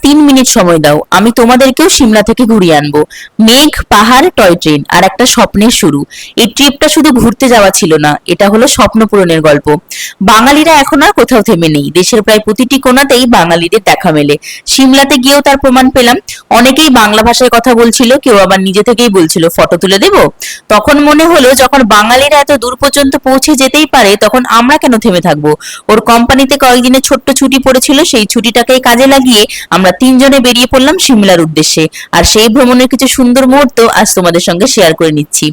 3 minute সময় দাও, আমি তোমাদেরকেও সিমলা থেকে ঘুরিয়ে আনবো। মেঘ, পাহাড়, টয় ট্রেন আর একটা স্বপ্নের শুরু। এই ট্রিপটা শুধু ঘুরতে যাওয়া ছিল না, এটা হলো স্বপ্ন পূরণের গল্প। বাঙালিরা এখন আর কোথাও থেমে নেই, দেশের প্রায় প্রতিটি কোণাতেই বাঙালিদের দেখা মেলে। সিমলাতে গিয়েও তার প্রমাণ পেলাম। অনেকেই বাংলা ভাষায় কথা বলছিল, কেউ আবার নিজে থেকেই বলছিল ফটো তুলে দেবো। তখন মনে হলো, যখন বাঙালিরা এত দূর পর্যন্ত পৌঁছে যেতেই পারে, তখন আমরা কেন থেমে থাকবো। ওর কোম্পানিতে কয়েকদিনের ছোট্ট ছুটি পড়েছিল, সেই ছুটিটাকেই কাজে লাগিয়ে আমরা 3 জনে বেরিয়ে পড়লাম সিমলার উদ্দেশ্যে। আর সেই ভ্রমণের কিছু সুন্দর মুহূর্ত আজ তোমাদের সঙ্গে শেয়ার করে নিচ্ছি।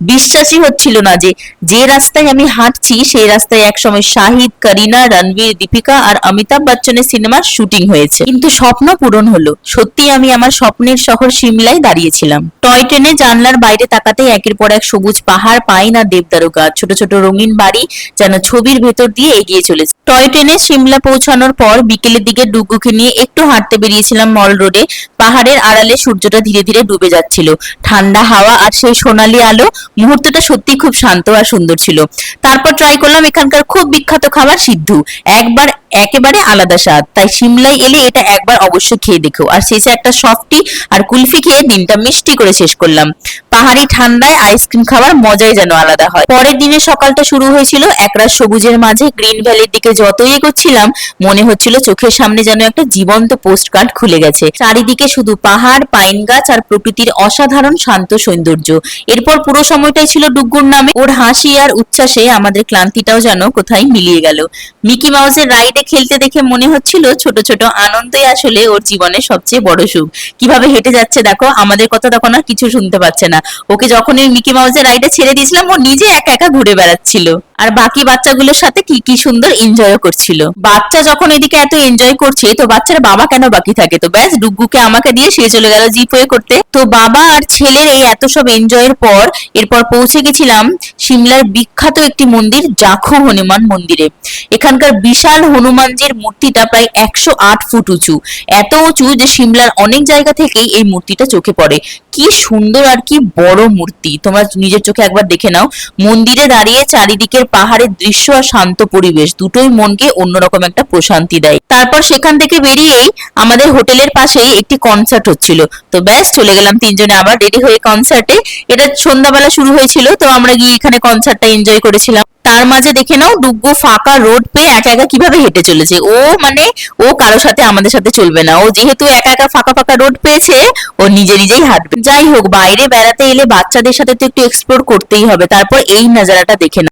বিশ্বাসই হচ্ছিল না যে যে রাস্তায় আমি হাঁটছি সেই রাস্তায় একসময় শাহিদ, করিনা, রণবীর, দীপিকা আর অমিতাভ বচ্চনের সিনেমার শুটিং হয়েছে। কিন্তু স্বপ্ন পূরণ হলো। সত্যি আমি আমার স্বপ্নের শহর সিমলায় দাঁড়িয়েছিলাম। টয় ট্রেনে জানলার বাইরে তাকাতেই একের পর এক সবুজ পাহাড়, পাইন আর দেবদারু গাছ, ছোট ছোট রঙিন বাড়ি যেন ছবির ভেতর দিয়ে এগিয়ে চলেছে। টয় ট্রেনে সিমলা পৌঁছানোর পর বিকেলের দিকে ডুগুকে নিয়ে একটু হাঁটতে বেরিয়েছিলাম মল রোডে। পাহাড়ের আড়ালে সূর্যটা ধীরে ধীরে ডুবে যাচ্ছিল। ঠান্ডা হাওয়া আর সেই সোনালি আলো, মুহূর্তটা সত্যি খুব শান্ত আর সুন্দর ছিল। তারপর ট্রাই করলাম এখানকার খুব বিখ্যাত খাবার সিদ্ধু। একবার একেবারে আলাদা স্বাদ, তাই সিমলায় এলে এটা একবার অবশ্যই খেয়ে দেখো। আর শেষে একটা সফটি আর কুলফি খেয়ে দিনটা মিষ্টি করে শেষ করলাম। পাহাড়ি ঠান্ডায় আইসক্রিম খাওয়ার মজাই যেন আলাদা হয়। পরের দিনে সকালটা শুরু হয়েছিল একরাশ সবুজের মাঝে। গ্রিন ভ্যালির দিকে যতই এগোচ্ছিলাম মনে হচ্ছিল চোখের সামনে যেন একটা জীবন্ত পোস্ট কার্ড খুলে গেছে। চারিদিকে শুধু পাহাড়, পাইন গাছ আর প্রকৃতির অসাধারণ শান্ত সৌন্দর্য। এরপর পুরো সময়টাই ছিল ডুগ্গুর নামে। ওর হাসি আর উচ্ছ্বাসে আমাদের ক্লান্তিটাও যেন কোথায় মিলিয়ে গেল। মিকি মাউসের রাইডে খেলতে দেখে মনে হচ্ছিল ছোট ছোট আনন্দই আসলে ওর জীবনের সবচেয়ে বড় সুখ। কিভাবে হেঁটে যাচ্ছে দেখো, আমাদের কথা তখন আর কিছু শুনতে পাচ্ছে না। ওকে যখন এই মিকি মাউসের রাইডে ছেড়ে দিয়েছিলাম, ও নিজে একা একা ঘুরে বেড়াচ্ছিল আর বাকি বাচ্চাগুলোর সাথে কি কি সুন্দর এনজয় করছিল। বাচ্চা যখন এদিকে এত এনজয় করছে, তো বাচ্চার বাবা কেন বাকি থাকে? তো ব্যাস, ডুগ্গুকে আমাকে দিয়ে সে চলে গেল জিপওয়ে করতে। তো বাবা আর ছেলের এই এত সব এনজয়ের পর এরপর পৌঁছে গেছিলাম সিমলার বিখ্যাত একটি মন্দির, জাখো হনুমান মন্দিরে। এখানকার বিশাল হনুমানজির মূর্তিটা প্রায় 108 ফুট উঁচু। এত উঁচু যে সিমলার অনেক জায়গা থেকেই এই মূর্তিটা চোখে পড়ে। কি সুন্দর আর কি বড় মূর্তি, তোমরা নিজের চোখে একবার দেখে নাও। মন্দিরে দাঁড়িয়ে চারিদিকের পাহাড়ের দৃশ্য আর শান্ত পরিবেশ দুটোই মনকে অন্যরকম একটা প্রশান্তি দেয়। তারপর সেখান থেকে বেরিয়েই আমাদের হোটেলের পাশেই একটি কনসার্ট হচ্ছিল। তো ব্যাস, চলে গেলাম 3 জনে আবার রেডি হয়ে কনসার্টে। এটা সন্ধ্যাবেলা শুরু হয়েছিল, তো আমরা গিয়ে এখানে কনসার্টটা এনজয় করেছিলাম। তার মাঝে দেখে নাও ডুগ্গু ফাঁকা রোড পেয়ে একা একা কিভাবে হেঁটে চলেছে। ও মানে ও কারো সাথে আমাদের সাথে চলবে না, ও যেহেতু একা একা ফাঁকা ফাঁকা রোড পেয়েছে, ও নিজে নিজেই হাঁটবে। যাই হোক, বাইরে বেড়াতে এলে বাচ্চাদের সাথে তো একটু এক্সপ্লোর করতেই হবে। তারপর এই নজারাটা দেখে নাও।